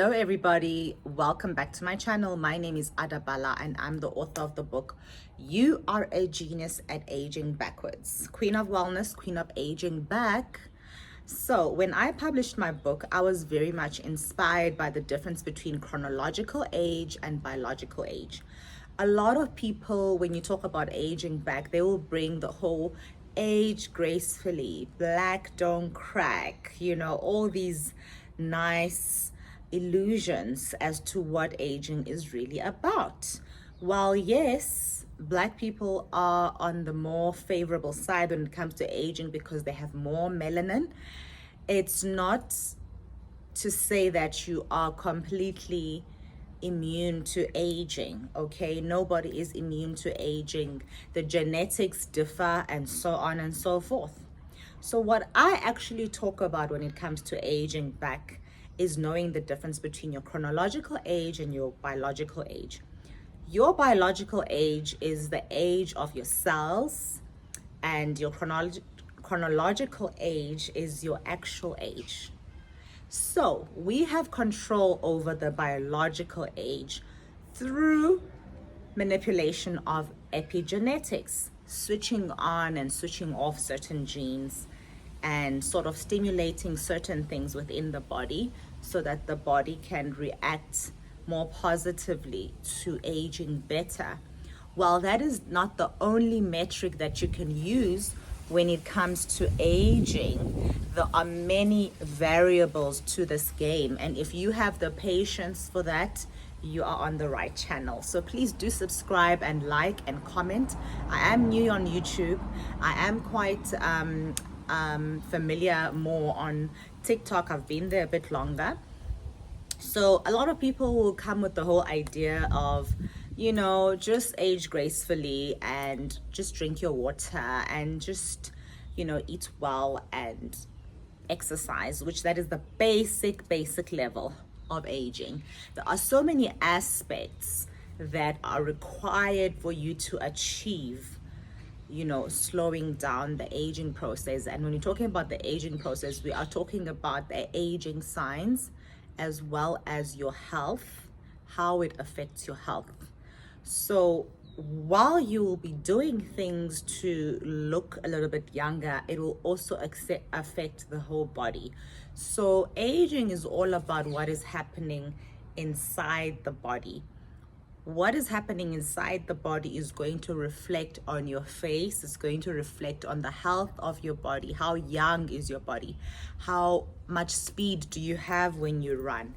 Hello everybody, welcome back to my channel. My name is Adabala and I'm the author of the book You Are a Genius at Aging Backwards. Queen of Wellness, Queen of Aging Back. So when I published my book, I was very much inspired by the difference between chronological age and biological age. A lot of people, when you talk about aging back, they will bring the whole age gracefully, black don't crack, all these nice illusions as to what aging is really about. While yes, black people are on the more favorable side when it comes to aging because they have more melanin, it's not to say that you are completely immune to aging. Okay, nobody is immune to aging. The genetics differ and so on and so forth. So what I actually talk about when it comes to aging back is knowing the difference between your chronological age and your biological age. Your biological age is the age of your cells, and your chronological age is your actual age. So we have control over the biological age through manipulation of epigenetics, switching on and switching off certain genes and sort of stimulating certain things within the body so that the body can react more positively to aging better. While that is not the only metric that you can use when it comes to aging, there are many variables to this game. And if you have the patience for that, you are on the right channel. So please do subscribe and like and comment. I am new on YouTube. I am quite familiar more on TikTok. I've been there a bit longer. So a lot of people will come with the whole idea of, just age gracefully and just drink your water and just, eat well and exercise, which that is the basic level of aging. There are so many aspects that are required for you to achieve slowing down the aging process. And when you're talking about the aging process, we are talking about the aging signs as well as your health, how it affects your health. So while you will be doing things to look a little bit younger, it will also affect the whole body. So aging is all about what is happening inside the body. What is happening inside the body is going to reflect on your face. It's going to reflect on the health of your body. How young is your body? How much speed do you have when you run?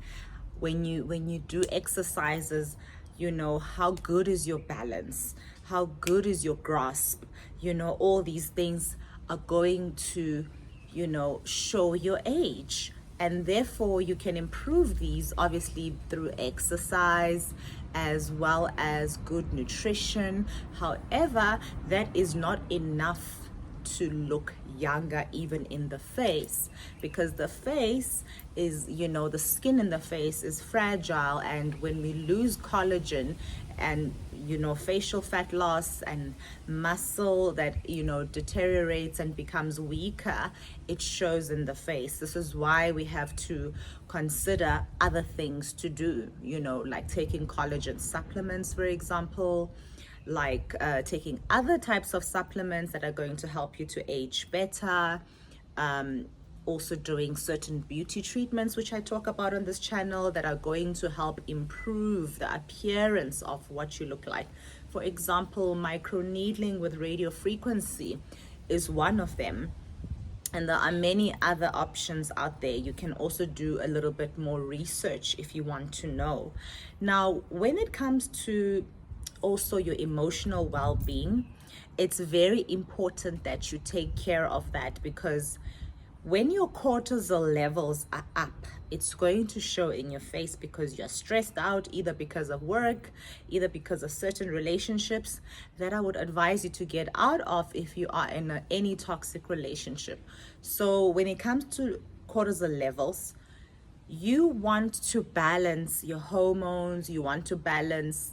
When you do exercises, how good is your balance? How good is your grasp? All these things are going to, show your age. And therefore you can improve these obviously through exercise as well as good nutrition. However, that is not enough to look younger even in the face, because the face is, the skin in the face is fragile, and when we lose collagen and facial fat loss and muscle that deteriorates and becomes weaker, it shows in the face. This is why we have to consider other things to do, like taking collagen supplements, for example, like taking other types of supplements that are going to help you to age better. Also doing certain beauty treatments, which I talk about on this channel, that are going to help improve the appearance of what you look like. For example, microneedling with radio frequency is one of them. And there are many other options out there. You can also do a little bit more research if you want to know. Now, when it comes to also your emotional well-being, it's very important that you take care of that, because when your cortisol levels are up, it's going to show in your face because you're stressed out, either because of work, either because of certain relationships that I would advise you to get out of if you are in any toxic relationship. So when it comes to cortisol levels, you want to balance your hormones, you want to balance,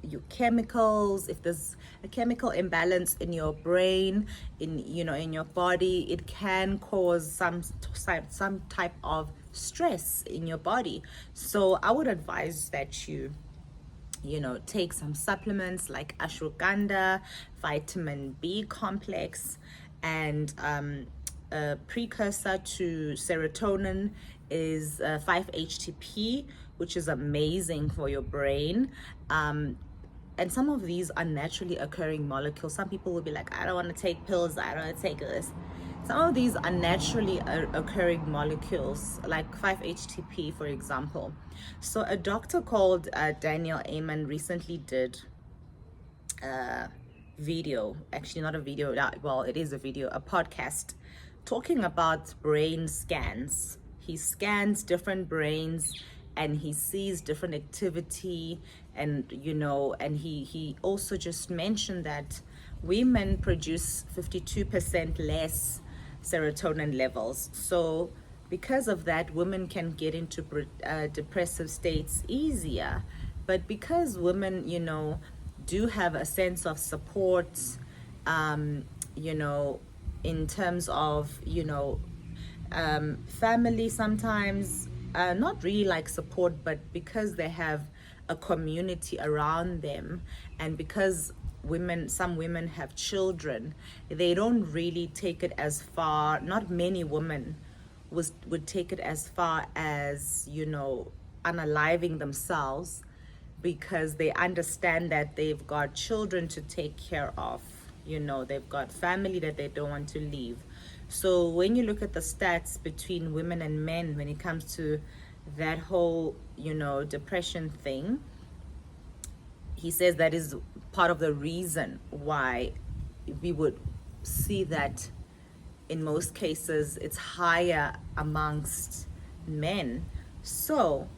your chemicals. If there's a chemical imbalance in your brain, in your body, it can cause some type of stress in your body. So I would advise that you know, take some supplements like ashwagandha, vitamin B complex, and a precursor to serotonin is 5-HTP, which is amazing for your brain. And some of these are naturally occurring molecules. Some people will be like, I don't want to take pills, I don't want to take this. Some of these are naturally occurring molecules, like 5-HTP, for example. So a doctor called Daniel Amen recently did a video, actually not a video, well, it is a video, a podcast, talking about brain scans. He scans different brains and he sees different activity, and you know, and he also just mentioned that women produce 52% less serotonin levels. So because of that, women can get into depressive states easier. But because women, you know, do have a sense of support, you know, in terms of, you know, family sometimes, not really like support, but because they have a community around them, and because some women have children, they don't really take it as far. Not many women would take it as far as, you know, unaliving themselves, because they understand that they've got children to take care of, you know, they've got family that they don't want to leave. So when you look at the stats between women and men when it comes to that whole, you know, depression thing, he says that is part of the reason why we would see that in most cases it's higher amongst men. So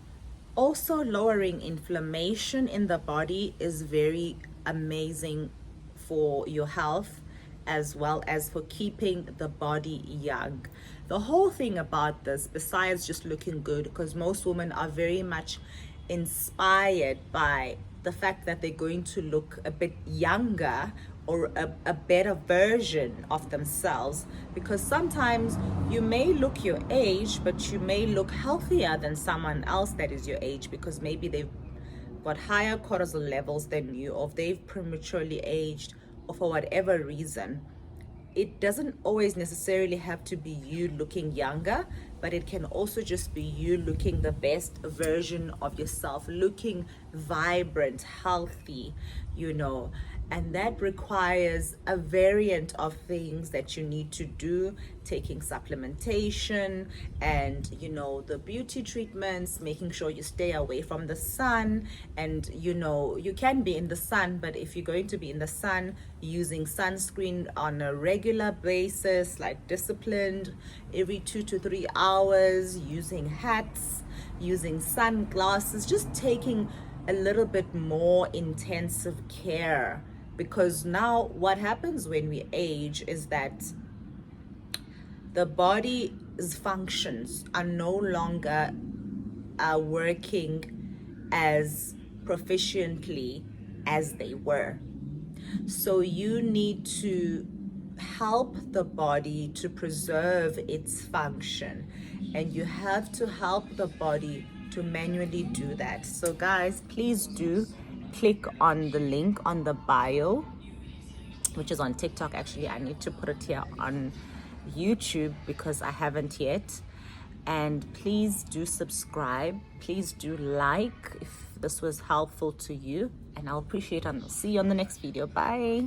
also lowering inflammation in the body is very amazing for your health, as well as for keeping the body young. The whole thing about this, besides just looking good, because most women are very much inspired by the fact that they're going to look a bit younger, or a better version of themselves, because sometimes you may look your age, but you may look healthier than someone else that is your age, because maybe they've got higher cortisol levels than you, or if they've prematurely aged, or for whatever reason. It doesn't always necessarily have to be you looking younger, but it can also just be you looking the best version of yourself, looking vibrant, healthy, you know. And that requires a variant of things that you need to do, taking supplementation and, you know, the beauty treatments, making sure you stay away from the sun. And, you know, you can be in the sun, but if you're going to be in the sun, using sunscreen on a regular basis, like disciplined, every 2 to 3 hours, using hats, using sunglasses, just taking a little bit more intensive care. Because now what happens when we age is that the body's functions are no longer working as proficiently as they were. So you need to help the body to preserve its function, and you have to help the body to manually do that. So guys, please do click on the link on the bio, which is on TikTok. Actually, I need to put it here on YouTube because I haven't yet. And please do subscribe, please do like if this was helpful to you, and I'll appreciate it. I'll see you on the next video. Bye.